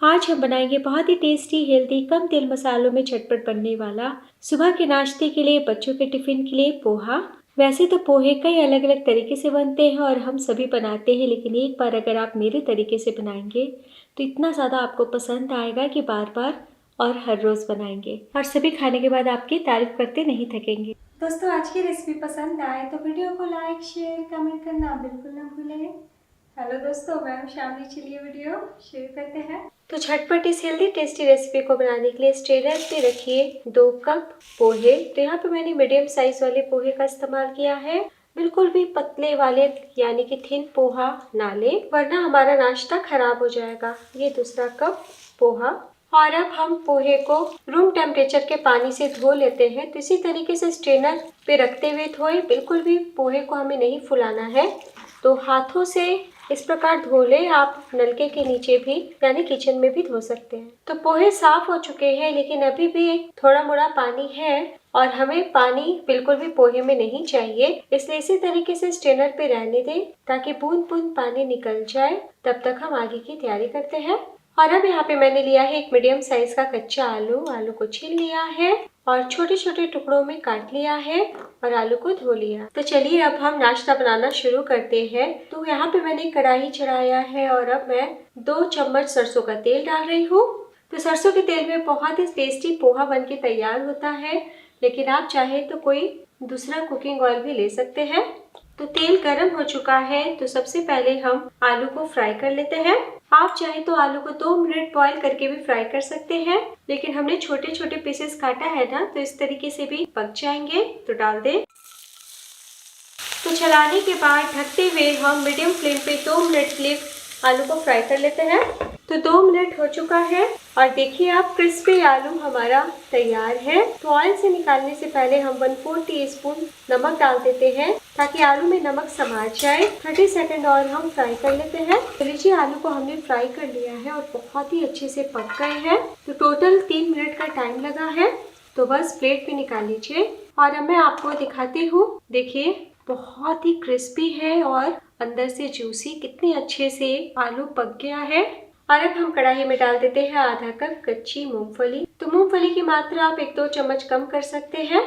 आज हम बनाएंगे बहुत ही टेस्टी, हेल्दी, कम तेल मसालों में झटपट बनने वाला सुबह के नाश्ते के लिए, बच्चों के टिफिन के लिए पोहा। वैसे तो पोहे कई अलग अलग तरीके से बनते हैं और हम सभी बनाते हैं, लेकिन एक बार अगर आप मेरे तरीके से बनाएंगे तो इतना ज़्यादा आपको पसंद आएगा कि बार बार और हर रोज़ बनाएंगे और सभी खाने के बाद आपकी तारीफ करते नहीं थकेंगे। दोस्तों, आज की रेसिपी पसंद आए तो वीडियो को लाइक, शेयर, कमेंट करना बिल्कुल ना भूलें। हेलो दोस्तों, मैं हूं शामली। चलिए वीडियो शुरू करते हैं। तो झटपट इस हेल्दी टेस्टी रेसिपी को बनाने के लिए स्ट्रेनर पे रखिए 2 कप पोहे। तो यहाँ पे मैंने मीडियम साइज वाले पोहे का इस्तेमाल किया है। बिल्कुल भी पतले वाले यानी कि थिन पोहा ना ले, वरना हमारा नाश्ता खराब हो जाएगा। ये दूसरा कप पोहा। और अब हम पोहे को रूम टेम्परेचर के पानी से धो लेते हैं। तो इसी तरीके से स्ट्रेनर पे रखते हुए धोए, बिल्कुल भी पोहे को हमें नहीं फुलाना है। तो हाथों से इस प्रकार धो ले। आप नलके के नीचे भी यानी किचन में भी धो सकते हैं। तो पोहे साफ हो चुके हैं, लेकिन अभी भी थोड़ा मोड़ा पानी है और हमें पानी बिल्कुल भी पोहे में नहीं चाहिए। इसलिए इसी तरीके से स्ट्रेनर पे रहने दें ताकि बूंद बूंद पानी निकल जाए। तब तक हम आगे की तैयारी करते हैं। और अब यहाँ पे मैंने लिया है एक मीडियम साइज का कच्चा आलू को छील लिया है और छोटे छोटे टुकड़ों में काट लिया है और आलू को धो लिया। तो चलिए अब हम नाश्ता बनाना शुरू करते हैं। तो यहाँ पे मैंने कढ़ाई चढ़ाया है और अब मैं 2 चम्मच सरसों का तेल डाल रही हूँ। तो सरसों के तेल में बहुत ही टेस्टी पोहा बन के तैयार होता है, लेकिन आप चाहे तो कोई दूसरा कुकिंग ऑयल भी ले सकते हैं। तो तेल गर्म हो चुका है, तो सबसे पहले हम आलू को फ्राई कर लेते हैं। आप चाहे तो आलू को 2 मिनट बॉईल करके भी फ्राई कर सकते हैं, लेकिन हमने छोटे छोटे पीसेस काटा है ना, तो इस तरीके से भी पक जाएंगे। तो डाल दें। तो चलाने के बाद ढकते हुए हम मीडियम फ्लेम पे 2 मिनट के लिए आलू को फ्राई कर लेते हैं। तो 2 मिनट हो चुका है और देखिए आप, क्रिस्पी आलू हमारा तैयार है। तो ऑयल से निकालने से पहले हम 1/4 टीस्पून नमक डाल देते हैं ताकि आलू में नमक समा जाए। 30 सेकंड और हम फ्राई कर लेते हैं। तो लीजिए, आलू को हमने फ्राई कर लिया है और बहुत ही अच्छे से पक गए हैं। तो टोटल 3 मिनट का टाइम लगा है। तो बस प्लेट पे निकाल लीजिए और अब मैं आपको दिखाती हूँ। देखिए, बहुत ही क्रिस्पी है और अंदर से जूसी, कितने अच्छे से आलू पक गया है। और अब हम कढ़ाई में डाल देते हैं आधा कप कच्ची मूंगफली। तो मूंगफली की मात्रा आप 1-2 चम्मच कम कर सकते हैं।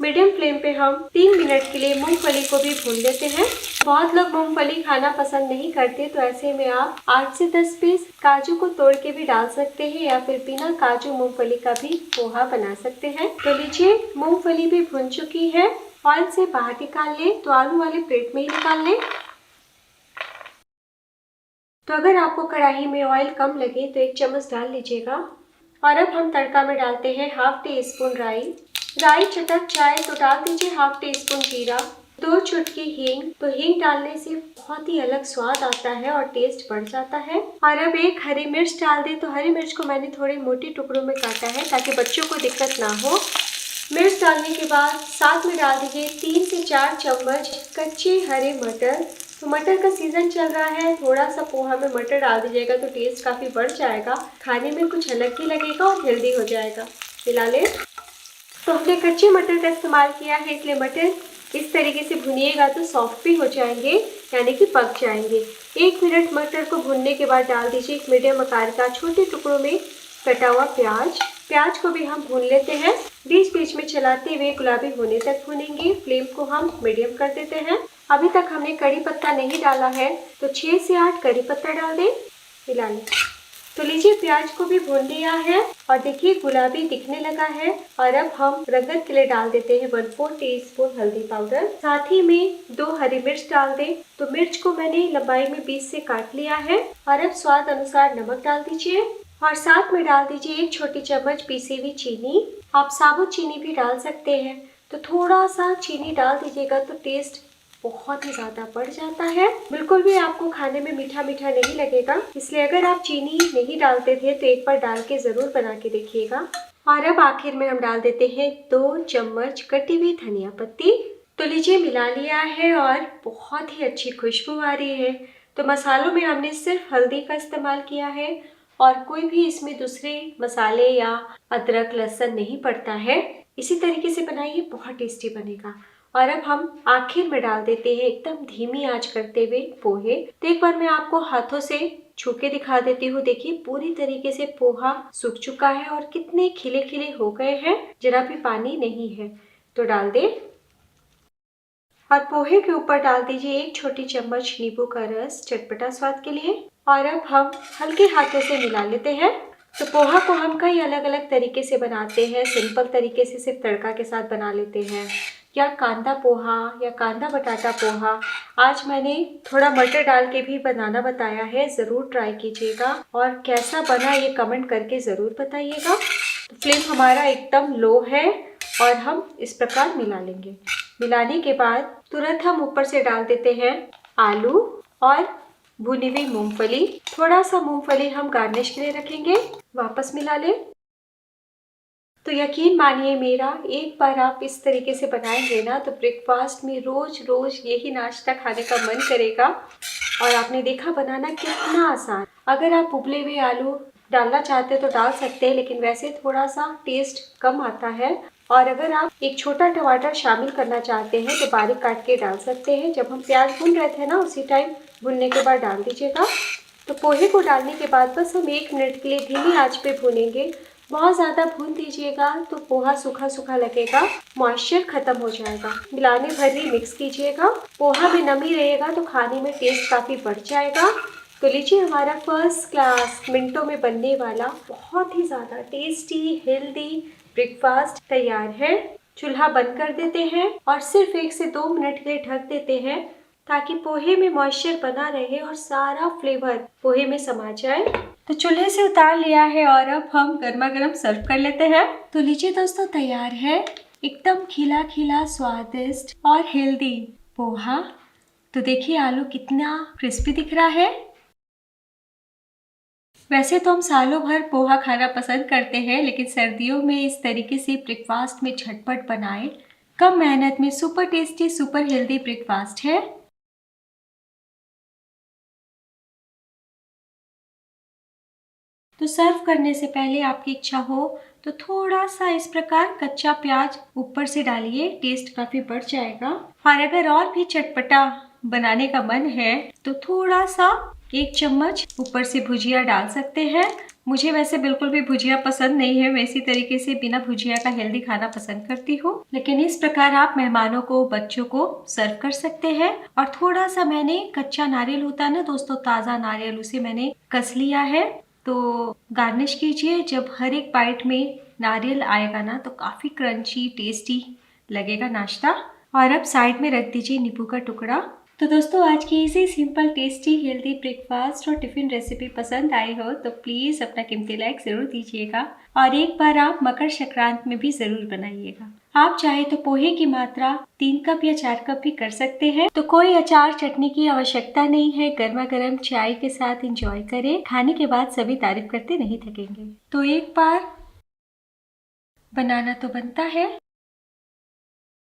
मीडियम फ्लेम पे हम 3 मिनट के लिए मूंगफली को भी भून लेते हैं। बहुत लोग मूंगफली खाना पसंद नहीं करते, तो ऐसे में आप 8 से 10 पीस काजू को तोड़ के भी डाल सकते हैं या फिर बिना काजू मूंगफली का भी पोहा बना सकते हैं। तो लीजिए, मूंगफली भी भुन चुकी है। ऑयल से बाहर निकाल लें, तो आलू वाले प्लेट में ही निकाल लें। तो अगर आपको कढ़ाई में ऑयल कम लगे तो 1 चम्मच डाल लीजिएगा। और अब हम तड़का में डालते हैं हाफ टी स्पून राई। राई चटक जाए तो डाल दीजिए हाफ टी स्पून जीरा, 2 चुटकी हींग। तो हींग डालने से बहुत ही अलग स्वाद आता है और टेस्ट बढ़ जाता है। और अब 1 हरी मिर्च डाल दें। तो हरी मिर्च को मैंने थोड़े मोटे टुकड़ों में काटा है ताकि बच्चों को दिक्कत ना हो। मिर्च डालने के बाद साथ में डाल दीजिए 3 से 4 चम्मच कच्चे हरे मटर। तो मटर का सीजन चल रहा है, थोड़ा सा पोहा में मटर डाल दीजिएगा तो टेस्ट काफ़ी बढ़ जाएगा, खाने में कुछ अलग ही लगेगा और हेल्दी हो जाएगा। मिला लें। तो हमने कच्चे मटर का इस्तेमाल किया है, इसलिए मटर इस तरीके से भुनिएगा तो सॉफ्ट भी हो जाएंगे, यानी कि पक जाएंगे। 1 मिनट मटर को भुनने के बाद डाल दीजिए 1 मीडियम आकार का छोटे टुकड़ों में कटा हुआ प्याज। प्याज को भी हम भून लेते हैं। बीच बीच में चलाते हुए गुलाबी होने तक भूनेंगे। फ्लेम को हम मीडियम कर देते हैं। अभी तक हमने कड़ी पत्ता नहीं डाला है, तो 6 से 8 कड़ी पत्ता डाल दें। मिला लें। तो लीजिए, प्याज को भी भून लिया है और देखिए गुलाबी दिखने लगा है। और अब हम रंगत के लिए डाल देते हैं 1/4 टीस्पून हल्दी पाउडर। साथ ही में 2 हरी मिर्च डाल दें। तो मिर्च को मैंने लंबाई में 20 से काट लिया है। और अब स्वाद अनुसार नमक डाल दीजिए और साथ में डाल दीजिए 1 छोटी चम्मच पीसी हुई चीनी। आप साबुत चीनी भी डाल सकते हैं। तो थोड़ा सा चीनी डाल दीजिएगा तो टेस्ट बहुत ही ज्यादा बढ़ जाता है। बिल्कुल भी आपको खाने में मीठा मीठा नहीं लगेगा, इसलिए अगर आप चीनी नहीं डालते थे तो एक बार डाल के जरूर बना के देखिएगा। और अब आखिर में हम डाल देते हैं 2 चम्मच कटी हुई धनिया पत्ती। तो लीजिए, मिला लिया है और बहुत ही अच्छी खुशबू आ रही है। तो मसालों में हमने सिर्फ हल्दी का इस्तेमाल किया है और कोई भी इसमें दूसरे मसाले या अदरक लहसुन नहीं पड़ता है। इसी तरीके से बनाइए, बहुत टेस्टी बनेगा। और अब हम आखिर में डाल देते हैं एकदम धीमी आंच करते हुए पोहे। तो एक बार मैं आपको हाथों से छू के दिखा देती हूँ। देखिए पूरी तरीके से पोहा सूख चुका है और कितने खिले खिले हो गए हैं, जरा भी पानी नहीं है। तो डाल दे और पोहे के ऊपर डाल दीजिए 1 छोटी चम्मच नींबू का रस चटपटा स्वाद के लिए। और अब हम हल्के हाथों से मिला लेते हैं। तो पोहा को हम कई अलग अलग तरीके से बनाते हैं। सिंपल तरीके से सिर्फ तड़का के साथ बना लेते हैं, या कांदा पोहा या कांदा बटाटा पोहा। आज मैंने थोड़ा मटर डाल के भी बनाना बताया है, ज़रूर ट्राई कीजिएगा और कैसा बना ये कमेंट करके ज़रूर बताइएगा। तो फ्लेम हमारा एकदम लो है और हम इस प्रकार मिला लेंगे। मिलाने के बाद तुरंत हम ऊपर से डाल देते हैं आलू और भुनी हुई मूंगफली। थोड़ा सा मूंगफली हम गार्निश के लिए रखेंगे। वापस मिला लें। तो यकीन मानिए मेरा, एक बार आप इस तरीके से बनाएंगे ना तो ब्रेकफास्ट में रोज रोज यही नाश्ता खाने का मन करेगा। और आपने देखा बनाना कितना आसान। अगर आप उबले हुए आलू डालना चाहते हैं तो डाल सकते हैं, लेकिन वैसे थोड़ा सा टेस्ट कम आता है। और अगर आप एक छोटा टमाटर शामिल करना चाहते हैं तो बारीक काट के डाल सकते हैं। जब हम प्याज भून रहे थे ना, उसी टाइम भुनने के बाद डाल दीजिएगा। तो पोहे को डालने के बाद बस हम 1 मिनट के लिए धीमी आंच पे भूनेंगे। बहुत ज़्यादा भून दीजिएगा तो पोहा सूखा सूखा लगेगा, मॉइस्चर खत्म हो जाएगा। मिलाने भर ही मिक्स कीजिएगा। पोहा में नमी रहेगा तो खाने में टेस्ट काफ़ी बढ़ जाएगा। तो लीजिए हमारा फर्स्ट क्लास मिनटों में बनने वाला बहुत ही ज़्यादा टेस्टी हेल्दी ब्रेकफास्ट तैयार है। चूल्हा बंद कर देते हैं और सिर्फ 1 से 2 मिनट के लिए ढक देते हैं, ताकि पोहे में मॉइस्चर बना रहे और सारा फ्लेवर पोहे में समा जाए। तो चूल्हे से उतार लिया है और अब हम गर्मा गर्म सर्व कर लेते हैं। तो लीजिए दोस्तों, तैयार है एकदम खिला खिला स्वादिष्ट और हेल्दी पोहा। तो देखिए आलू कितना क्रिस्पी दिख रहा है। वैसे तो हम सालों भर पोहा खाना पसंद करते हैं, लेकिन सर्दियों में इस तरीके से ब्रेकफास्ट में झटपट बनाए, कम मेहनत में super tasty super healthy breakfast है। तो सर्व करने से पहले आपकी इच्छा हो तो थोड़ा सा इस प्रकार कच्चा प्याज ऊपर से डालिए, टेस्ट काफी बढ़ जाएगा। और अगर और भी चटपटा बनाने का मन है तो थोड़ा सा 1 चम्मच ऊपर से भुजिया डाल सकते हैं। मुझे वैसे बिल्कुल भी भुजिया पसंद नहीं है, मैं इसी तरीके से बिना भुजिया का हेल्दी खाना पसंद करती हूँ। लेकिन इस प्रकार आप मेहमानों को, बच्चों को सर्व कर सकते हैं। और थोड़ा सा मैंने कच्चा नारियल होता है ना दोस्तों, ताज़ा नारियल, उसे मैंने कस लिया है। तो गार्निश कीजिए। जब हर एक बाइट में नारियल आएगा ना तो काफ़ी क्रंची टेस्टी लगेगा नाश्ता। और अब साइड में रख दीजिए नींबू का टुकड़ा। तो दोस्तों, आज की इसी सिंपल टेस्टी हेल्दी ब्रेकफास्ट और टिफ़िन रेसिपी पसंद आई हो तो प्लीज़ अपना कीमती लाइक ज़रूर दीजिएगा। और एक बार आप मकर संक्रांति में भी ज़रूर बनाइएगा। आप चाहे तो पोहे की मात्रा 3 कप या 4 कप भी कर सकते हैं। तो कोई अचार चटनी की आवश्यकता नहीं है। गर्मा गर्म चाय के साथ एंजॉय करें। खाने के बाद सभी तारीफ करते नहीं थकेंगे। तो एक बार बनाना तो बनता है।